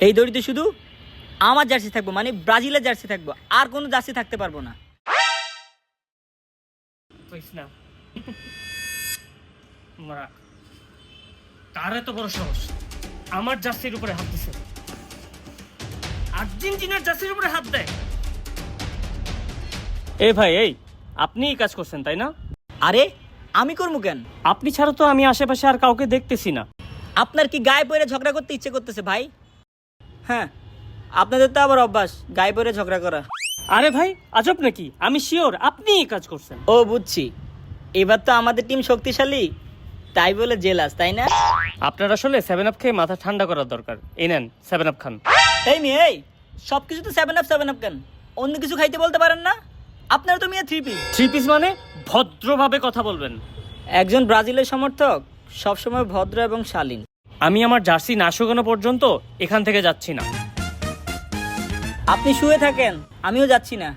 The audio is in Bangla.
এই দড়িতে শুধু আমার জার্সি থাকবো, মানে ব্রাজিলের জার্সি থাকবো, আর কোনো জার্সি থাকতে পারবো না। না কার এত বড় সাহস আমার জার্সির উপরে হাত দিছে, আর্জেন্টিনার জার্সির উপরে হাত দেয়। এই ভাই, এই আপনি এই কাজ করছেন তাই না? আরে আমি করবো কেন? আপনি ছাড়া তো আমি আশেপাশে আর কাউকে দেখতেছি না। আপনার কি গায়ে পড়ে ঝগড়া করতে ইচ্ছে করতেছে ভাই? হ্যাঁ, আপনাদের তো আবার অভ্যাস গায়ে পড়ে ঝগড়া করা। আরে ভাই আজব নাকি, আমি শিওর আপনি এই কাজ করছেন। ও বুঝছি, এবার তো আমাদের টিম শক্তিশালী তাই বলে জেলাস, তাই না? আপনার আসলে 7 আপ খেয়ে মাথা ঠান্ডা করার দরকার। এই নেন 7 আপ খান। এই মেয়ে, এই সব কিছু তো 7 আপ কেন? অন্য কিছু খাইতে বলতে পারেন না? আপনারা তো মেয়ে 3 পিস। 3 পিস মানে? ভদ্রভাবে কথা বলবেন। একজন ব্রাজিলের সমর্থক সবসময় ভদ্র এবং শালীন। আমি আমার জার্সি না শুকানো পর্যন্ত এখান থেকে যাচ্ছি না। আপনি শুয়ে থাকেন, আমিও যাচ্ছি না।